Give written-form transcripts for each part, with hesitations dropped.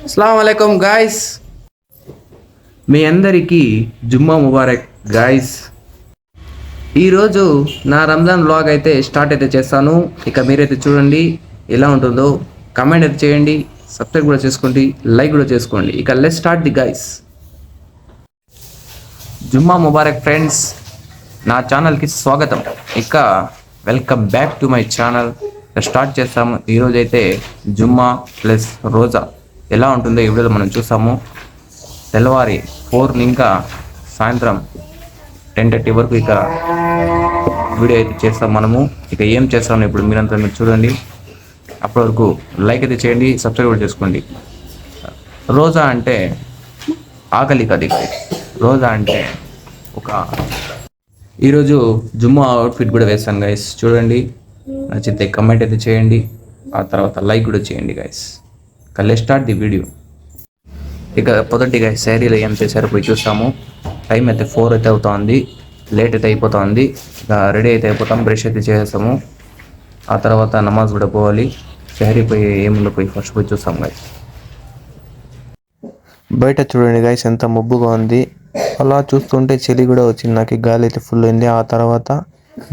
అస్సలాము అలైకుం గాయ్స్, మీ అందరికీ జుమ్మా ముబారక్ గాయ్స్. ఈరోజు నా రంజాన్ వ్లాగ్ అయితే స్టార్ట్ అయితే చేస్తాను. ఇక మీరైతే చూడండి ఎలా ఉంటుందో, కమెంట్ అయితే చేయండి, సబ్స్క్రైబ్ కూడా చేసుకోండి, లైక్ కూడా చేసుకోండి. ఇక let's start the guys. Jumma Mubarak friends, నా ఛానల్కి స్వాగతం. ఇక welcome back to my channel. Start చేస్తాము. ఈరోజు అయితే జుమ్మా ప్లస్ రోజా ఎలా ఉంటుందో ఈ వీడియోలో మనం చూస్తాము. తెల్లవారి 4 ఇంకా సాయంత్రం 10:30 వరకు ఇక వీడియో అయితే చేస్తాం మనము. ఇక ఏం చేస్తాము ఇప్పుడు మీరంతా మీరు చూడండి. అప్పటి వరకు లైక్ అయితే చేయండి, సబ్స్క్రైబ్ కూడా చేసుకోండి. రోజా అంటే ఆకలి కది, రోజా అంటే ఒక ఈరోజు జుమ్మా అవుట్ఫిట్ కూడా వేస్తాను గైస్. చూడండి, నచ్చితే కమెంట్ అయితే చేయండి, ఆ తర్వాత లైక్ కూడా చేయండి guys. Let's start the video. ఇక పొదటిగా శారీలో ఏం చేశారో పోయి చూస్తాము. టైం అయితే 4 అయితే అవుతుంది, లేట్ అయితే అయిపోతుంది. ఇక రెడీ అయితే అయిపోతాం, బ్రష్ అయితే చేసేస్తాము. ఆ తర్వాత నమాజ్ కూడా పోవాలి. శారీ పోయి ఏముందో పోయి ఫస్ట్ పోయి చూస్తాం గైస్. బయట చూడండి గైస్, ఎంత మబ్బుగా ఉంది. అలా చూస్తుంటే చలి కూడా వచ్చింది, నాకు గాలి అయితే ఫుల్ అయింది. ఆ తర్వాత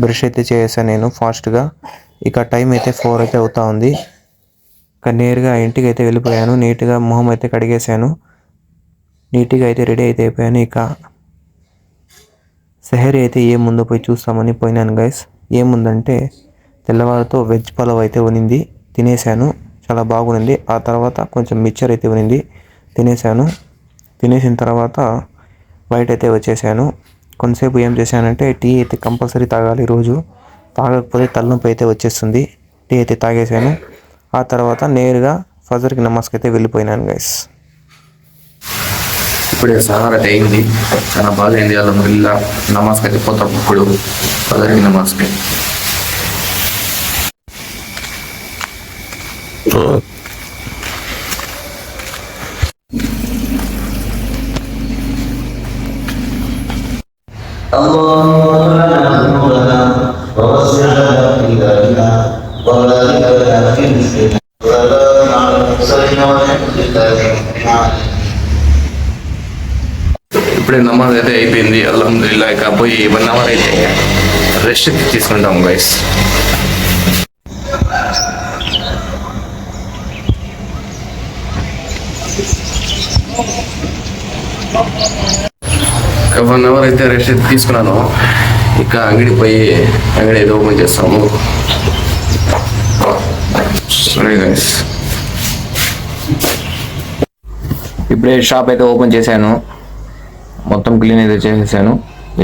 బ్రష్ అయితే చేసాను నేను ఫాస్ట్గా. ఇక టైం అయితే 4 అయితే అవుతా ఉంది. ఇక నేరుగా ఇంటికి అయితే వెళ్ళిపోయాను. నీట్గా మొహం అయితే కడిగేశాను, నీట్గా అయితే రెడీ అయితే అయిపోయాను. ఇక సెహరీ అయితే ఏముందో పోయి చూస్తామని పోయినాను గైస్. ఏముందంటే తెల్లవారితో వెజ్ పలావ్ అయితే ఉనింది, తినేసాను, చాలా బాగుంది. ఆ తర్వాత కొంచెం మిక్చర్ అయితే ఉనింది, తినేసాను. తినేసిన తర్వాత బయట అయితే వచ్చేసాను. కొంతసేపు ఏం చేశానంటే టీ అయితే కంపల్సరీ తాగాలి రోజు, తాగకపోతే తలనొప్పి అయితే వచ్చేస్తుంది. టీ అయితే తాగేసాను. ఆ తర్వాత నేరుగా ఫజర్కి నమాజ్కి అయితే వెళ్ళిపోయినాను గైస్. ఇప్పుడే సహార్ అయితే అయింది, చాలా బాగా అయింది. అల్హమ్దులిల్లా. నమాజ్కి అయితే పోతాం ఇప్పుడు, ఫజర్కి నమాజ్కి. ఇప్పుడే నమాజ్ అయితే అయిపోయింది అల్హమ్దులిల్లా. ఇక పోయి 1 అవర్ అయితే రెస్ట్ తీసుకుంటాం గైస్. ఇక 1 అవర్ అయితే రెస్ట్ తీసుకున్నాను. ఇక అంగడికి పోయి అంగడి అయితే ఓపెన్ చేస్తాము. సరే గైస్, ఇప్పుడే షాప్ అయితే ఓపెన్ చేశాను, మొత్తం క్లీన్ అయితే చేసేసాను.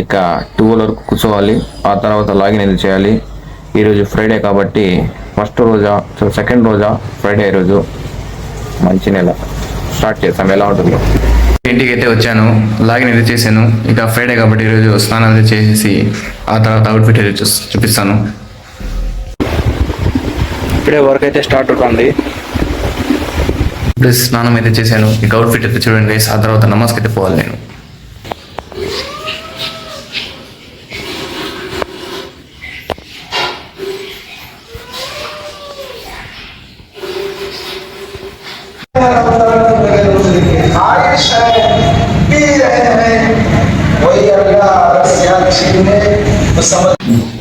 ఇక 12 వరకు కూర్చోవాలి, ఆ తర్వాత లాగిన్ అయితే చేయాలి. ఈరోజు ఫ్రైడే కాబట్టి ఫస్ట్ రోజా, సెకండ్ రోజా ఫ్రైడే. ఈరోజు మంచి నెల స్టార్ట్ చేస్తాం, ఎలా ఉంటుందో. ఇంటికి అయితే వచ్చాను, లాగిన్ అయితే చేశాను. ఇక ఫ్రైడే కాబట్టి ఈరోజు స్నానం అయితే చేసేసి ఆ తర్వాత అవుట్ఫిట్ అయితే చూపిస్తాను. ఇప్పుడే వర్క్ అయితే స్టార్ట్ అవుతుంది. ప్లస్ స్నానం అయితే చేశాను. ఇక అవుట్ఫిట్ అయితే చూడండి. ఆ తర్వాత నమాజ్కి అయితే పోవాలి నేను.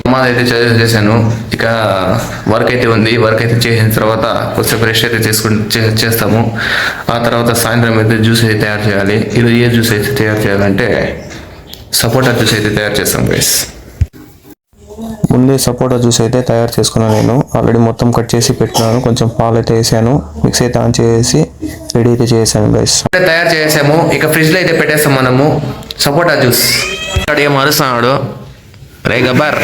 నమాజ్ అయితే చేశాను. ఇక వర్క్ అయితే ఉంది, వర్క్ అయితే చేసిన తర్వాత కొంచెం ఫ్రెష్ అయితే చేస్తాము. ఆ తర్వాత సాయంత్రం అయితే జ్యూస్ అయితే తయారు చేయాలి. ఈరోజు ఏ జ్యూస్ అయితే తయారు చేయాలంటే సపోటా జ్యూస్ అయితే తయారు చేస్తాం గైస్. ముందే సపోటా జ్యూస్ అయితే తయారు చేసుకున్నాను నేను. ఆల్రెడీ మొత్తం కట్ చేసి పెట్టినాను, కొంచెం పాలు అయితే వేసాను, మిక్స్ అయితే ఆన్ చేసి రెడీ అయితే చేసాను గైస్. తయారు చేసాము. ఇక ఫ్రిడ్జ్ లో అయితే పెట్టేస్తాం మనము సపోటా జ్యూస్. ఏం అరుస్తున్నాడు రే గబ్బర్.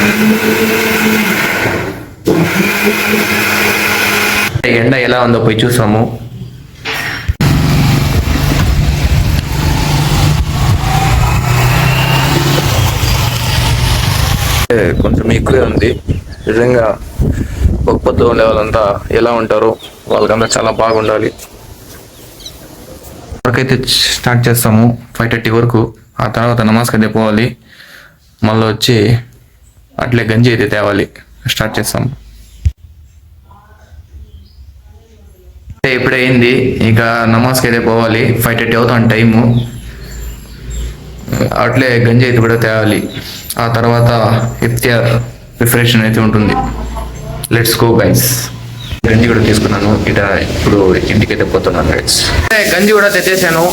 ఎండ ఎలా ఉందో పోయి చూసాము. కొంచెం ఎక్కువే ఉంది నిజంగా. పొద్దు ఉండే వాళ్ళంతా ఎలా ఉంటారు, వాళ్ళకంతా చాలా బాగుండాలి. వర్క్ అయితే స్టార్ట్ చేస్తాము 5:30 వరకు. ఆ తర్వాత నమాజ్కి అయితే పోవాలి. మళ్ళీ వచ్చి అట్లే గంజి అయితే తేవాలి. స్టార్ట్ చేస్తాం. ఇప్పుడే అయింది, ఇక నమాజ్కి అయితే పోవాలి. 5:30 అవుతుంది టైము. అట్లే గంజి అయితే కూడా తేవాలి. ఆ తర్వాత ఇఫ్తియార్ ప్రిపరేషన్ అయితే ఉంటుంది. Let's go guys. గంజి కూడా తీసుకున్నాను, ఇప్పుడు ఇంటికి అయితే పోతున్నాను గైస్. గంజి కూడా తెచ్చేసాను,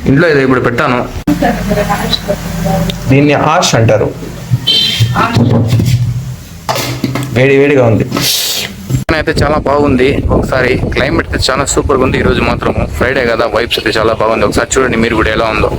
ఇంట్లో అయితే ఇప్పుడు పెట్టాను. దీన్ని ఆర్ష్ అంటారు. వేడిగా ఉంది అయితే చాలా బాగుంది. ఒకసారి క్లైమేట్ అయితే చాలా సూపర్గా ఉంది. ఈరోజు మాత్రం ఫ్రైడే కదా, వైబ్స్ అయితే చాలా బాగుంది. ఒకసారి చూడండి మీరు కూడా ఎలా ఉందో.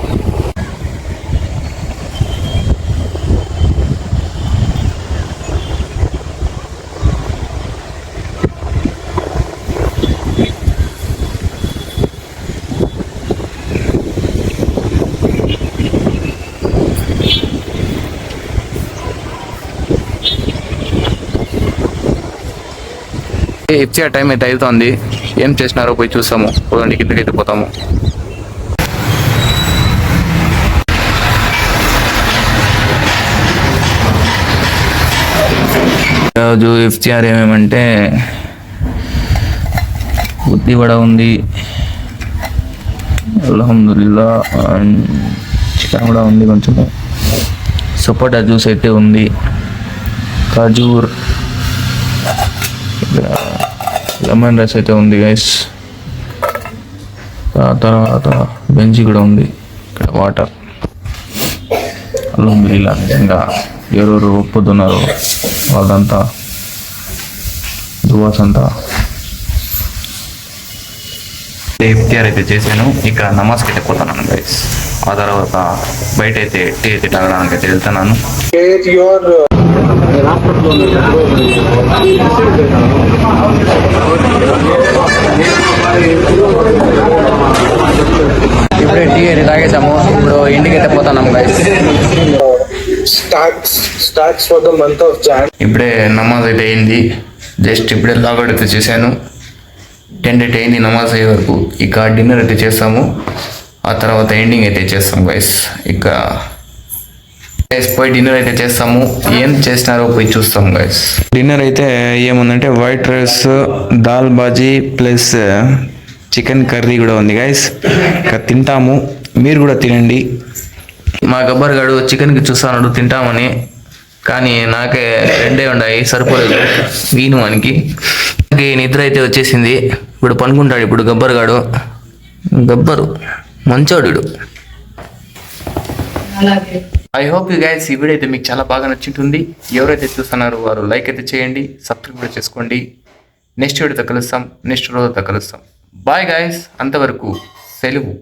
ఇఫ్తియార్ టైం అయితే అవుతుంది. ఏం చేసినారో పోయి చూస్తాము. పోదండి, కిందకైతే పోతాము. ఈరోజు ఇఫ్తియార్ ఏమేమంటే ఉద్ది వడ ఉంది, అల్హమ్దుల్లా, చికెన్ కూడా ఉంది, కొంచెం సపోటా జ్యూస్ అయితే ఉంది, ఖజూర్, లెమన్ రైస్ అయితే ఉంది గైస్. తర్వాత బెంజీ కూడా ఉంది, ఇక్కడ వాటర్. అల్హమ్దుల్లా. నిజంగా ఎవరెవరు ఒప్పుతున్నారు వాళ్ళంతా దువాస్ అంతా. ఇఫ్తియార్ అయితే చేశాను, ఇక నమాజ్కి అయితే పోతున్నాను గైస్. ఆ తర్వాత బయట అయితే టీ అయితే తాగడానికి అయితే వెళ్తున్నాను. ఇప్పుడే టీ అయితే తాగేసాము, ఇప్పుడు ఇంటికి అయితే పోతున్నాము guys. starts for the month of Jan. ఇప్పుడే నమాజ్ అయితే అయింది, జస్ట్ ఇప్పుడే లాగౌట్ అయితే చేశాను. 10 అయింది నమాజ్ అయ్యే వరకు. ఇక డిన్నర్ అయితే చేస్తాము, ఆ తర్వాత ఎండింగ్ అయితే చేస్తాం గైస్. ఇక పోయి డిన్నర్ అయితే చేస్తాము. ఏం చేసినారో పోయి చూస్తాం గైస్. డిన్నర్ అయితే ఏముందంటే white rice, dal bhaji plus chicken curry కూడా ఉంది గైస్. ఇక తింటాము, మీరు కూడా తినండి. మా గబ్బర్ గాడు చికెన్కి చూస్తాడు తింటామని, కానీ నాకే 2 ఉన్నాయి, సరిపోలేదు వీను వానికి. నిద్ర అయితే వచ్చేసింది, ఇప్పుడు పనుకుంటాడు. ఇప్పుడు గబ్బర్ గాడు, గబ్బరు మంచోడు. ఐ హోప్ యూ గైస్ ఈ వీడియో అయితే మీకు చాలా బాగా నచ్చింటుంది. ఎవరైతే చూస్తున్నారో వారు లైక్ అయితే చేయండి, సబ్స్క్రైబ్ కూడా చేసుకోండి. నెక్స్ట్ వీడియోతో కలుస్తాం, నెక్స్ట్ రోజుతో కలుస్తాం. బాయ్ గైస్, అంతవరకు సెలవు.